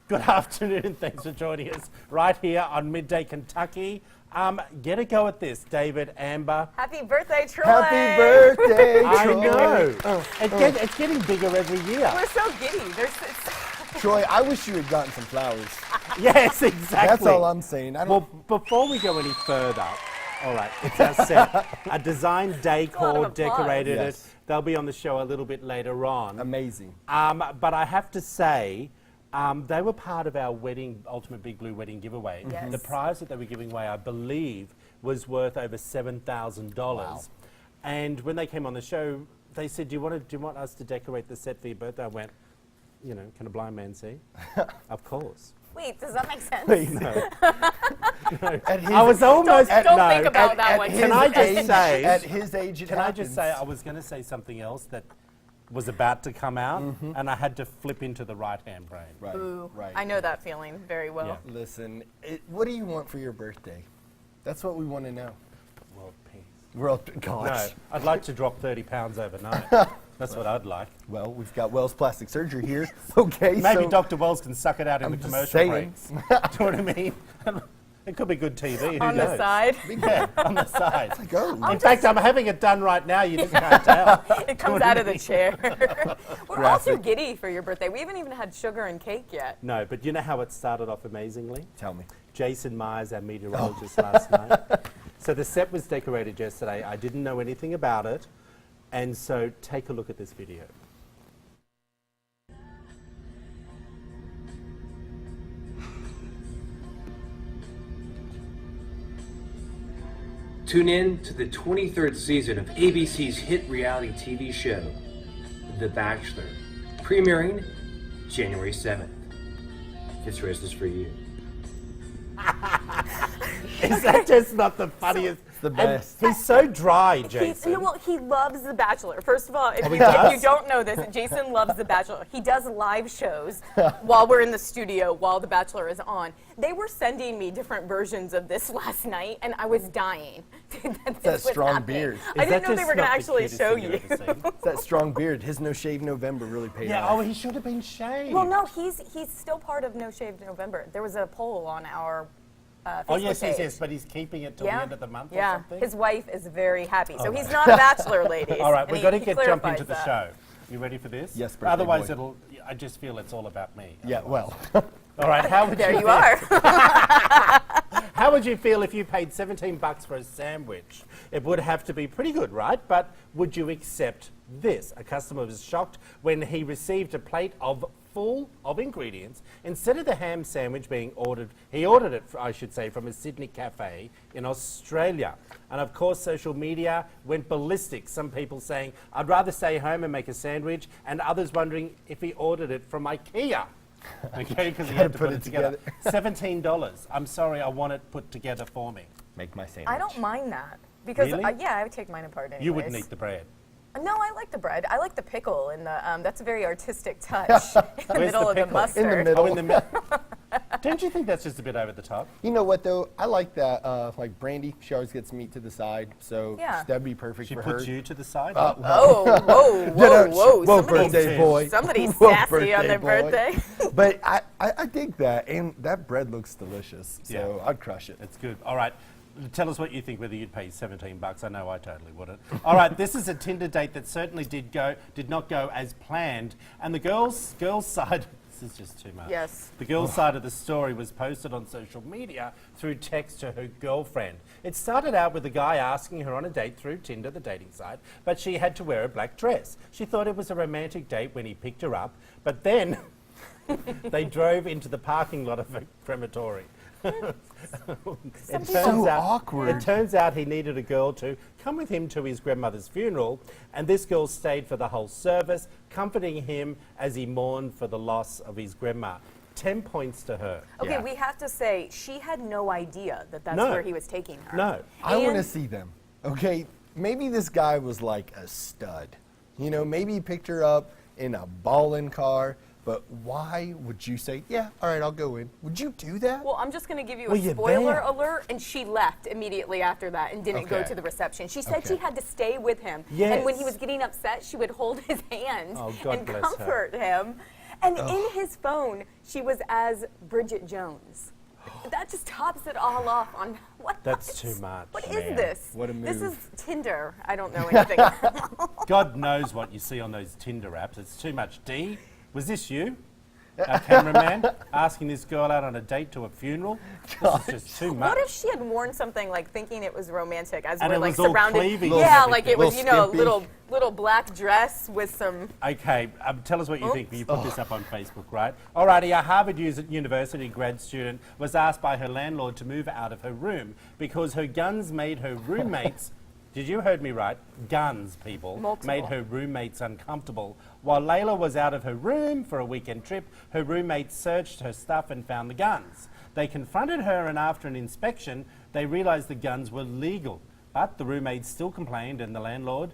Good afternoon and thanks for joining us right here on Midday Kentucky. Get a go at this, David, Amber. Happy birthday, Troy! Happy birthday, Troy! I know. It's getting bigger every year. We're so giddy. Troy, I wish you had gotten some flowers. Yes, exactly. That's all I'm saying. Well, before we go any further, all right, it's our set. A design decor decorated Yes. it. They'll be on the show a little bit later on. Amazing. But I have to say, they were part of our wedding, Ultimate Big Blue Wedding giveaway. Yes. The prize that they were giving away, I believe, was worth over $7,000. Wow. And when they came on the show, they said, do you want us to decorate the set for your birthday? I went, you know, can a blind man see? Of course. Wait, does that make sense? Please. No. At I was almost Don't no. think about that one. Can I just say? At his age, it Can I happens. just say, I was going to say something else that was about to come out, and I had to flip into the right-hand brain. Right, Ooh, right. I know that feeling very well. Yeah. Listen, what do you want for your birthday? That's what we want to know. World peace. World, No, gosh. I'd like to drop 30 pounds overnight. That's what I'd like. Well, we've got Wells Plastic Surgery here. Okay, Maybe so Dr. Wells can suck it out in I'm the just commercial saying. breaks. Do you know what I mean? It could be good TV. Who On knows? the side. Yeah, on the side. go. In fact, I'm having it done right now. You just can't tell. It comes out of the chair. We're all too Graphic. giddy for your birthday. We haven't even had sugar and cake yet. No, but you know how it started off amazingly? Tell me. Jason Myers, our meteorologist, last night. So the set was decorated yesterday. I didn't know anything about it. And so take a look at this video. Tune in to the 23rd season of ABC's hit reality TV show, The Bachelor, premiering January 7th. This race is for you. Is that just not the funniest? the And best. he's so dry, Jason. He loves The Bachelor. First of all, if he you does? don't know this, Jason loves The Bachelor. He does live shows while we're in the studio, while The Bachelor is on. They were sending me different versions of this last night, and I was dying. That This was strong happening. beard. I Is didn't that know they just were going not to the actually cutest show thing you. you've ever seen? That strong beard. His No Shave November really paid Yeah, off. oh, he should have been shaved. Well, no, he's still part of No Shave November. There was a poll on our Facebook Oh, yes, page. yes, but he's keeping it till the end of the month or Yeah, something? his wife is very happy. So he's not a bachelor, ladies. All right, and we've he- got to he jump into clarifies the that. show. You ready for this? Yes, birthday Otherwise, boy. I just feel it's all about me. Yeah, otherwise. well. All right, how would There you you feel? are. How would you feel if you paid $17 for a sandwich? It would have to be pretty good, right? But would you accept this? A customer was shocked when he received a plate full of ingredients. Instead of the ham sandwich being ordered, he ordered it, I should say, from a Sydney cafe in Australia. And of course, social media went ballistic. Some people saying, I'd rather stay home and make a sandwich, and others wondering if he ordered it from IKEA. Okay, because he had to put it together. $17. I'm sorry, I want it put together for me. Make my sandwich. I don't mind that. Because, Really? yeah, I would take mine apart anyways. You wouldn't eat the bread. No, I like the bread. I like the pickle and the, that's a very artistic touch in the Where's middle the of the pickle? mustard. In the middle. Oh, in the middle. Don't you think that's just a bit over the top? You know what though? I like that. Like Brandy, she always gets meat to the side, so Yeah. that'd be perfect She for her. puts you to the side? Oh, whoa, whoa, whoa. Whoa, Somebody's- birthday boy. Somebody's Whoa, sassy on their boy. birthday. But I dig that, and that bread looks delicious. So Yeah. I'd crush it. It's good. All right. Tell us what you think, whether you'd pay $17. I know I totally wouldn't. All right, this is a Tinder date that certainly did not go as planned. And the girl's side, this is just too much. Yes. The girl's side of the story was posted on social media through text to her girlfriend. It started out with the guy asking her on a date through Tinder, the dating site, but she had to wear a black dress. She thought it was a romantic date when he picked her up, but then they drove into the parking lot of a crematory. So awkward. It turns out he needed a girl to come with him to his grandmother's funeral, and this girl stayed for the whole service, comforting him as he mourned for the loss of his grandma. 10 points to her. Okay, Yeah. we have to say, she had no idea that that's No. where he was taking her. No. I want to And- see them. Okay, maybe this guy was like a stud. You know, maybe he picked her up in a ballin' car. But why would you say, yeah, all right, I'll go in? Would you do that? Well, I'm just going to give you Well, a you're spoiler there. alert, and she left immediately after that and didn't go Okay. to the reception. She said Okay. she had to stay with him. Yes. And when he was getting upset, she would hold his hand Oh, God and bless her. comfort him. And in his phone, she was as Bridget Jones. That just tops it all off on what? That's too much. What is man. this? What a This move. is Tinder. I don't know anything. God knows what you see on those Tinder apps. It's too much. D, was this you? Our cameraman asking this girl out on a date to a funeral? This is just too much. What if she had worn something like thinking it was romantic as And we're it like was all surrounded? cleaving Yeah, and like it everything. was, you know, a Skimpy. little black dress with some. Okay, tell us what you think when you put this up on Facebook, right? Alrighty, a Harvard University grad student was asked by her landlord to move out of her room because her guns made her roommates, did you heard me right? Guns, people, Multiple. made her roommates uncomfortable. While Layla was out of her room for a weekend trip, her roommates searched her stuff and found the guns. They confronted her, and after an inspection, they realized the guns were legal. But the roommates still complained to the landlord,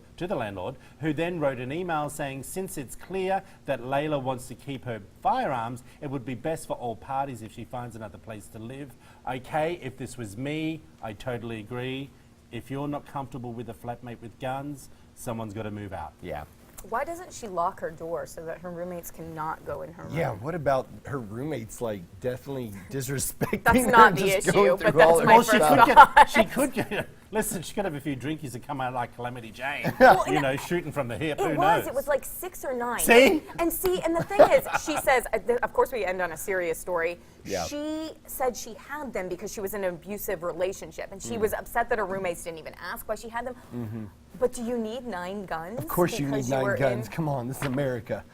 who then wrote an email saying, since it's clear that Layla wants to keep her firearms, it would be best for all parties if she finds another place to live. Okay, if this was me, I totally agree. If you're not comfortable with a flatmate with guns, someone's got to move out. Yeah. Why doesn't she lock her door so that her roommates cannot go in her room? Yeah, what about her roommates, like, definitely disrespecting That's her not and the just issue, going but through all that's her my Well, she first could thought. she could get, listen, she could have a few drinkies and come out like Calamity Jane, you know, shooting from the hip. Who knows? It was like 6 or 9. See? And the thing is, she says, of course we end on a serious story. Yeah. She said she had them because she was in an abusive relationship. And she was upset that her roommates didn't even ask why she had them. But do you need 9 guns? Of course you need 9 guns. Come on, this is America.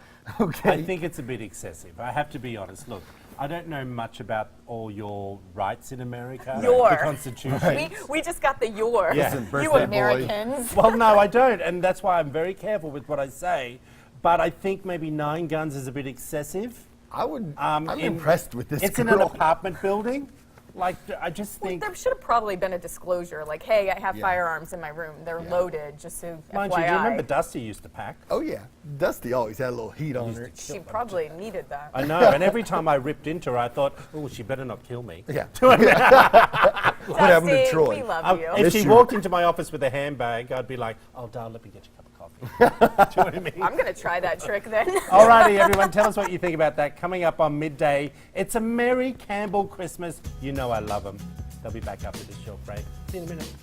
Okay. I think it's a bit excessive. I have to be honest. Look, I don't know much about all your rights in America. Your. The Constitution. We just got the your. Yeah. Listen, You birthday boy. Americans. Well, no, I don't, and that's why I'm very careful with what I say. But I think maybe 9 guns is a bit excessive. I'm impressed with this It's in an girl. apartment building. Like, I just Well, think. there should have probably been a disclosure, like, hey, I have Yeah. firearms in my room. They're loaded, just so Mind FYI. you, do you remember Dusty used to pack? Oh, yeah. Dusty always had a little heat on her. She probably needed that. I know, and every time I ripped into her, I thought, oh, she better not kill me. Yeah. What happened to Dusty, Troy? we love you. If Miss she you. walked into my office with a handbag, I'd be like, oh, darling, let me get you a cup of coffee. Do you know what I mean? I'm going to try that trick then. Alrighty, everyone, tell us what you think about that. Coming up on midday, it's a Merry Campbell Christmas. You know I love them. They'll be back after this short break. See you in a minute.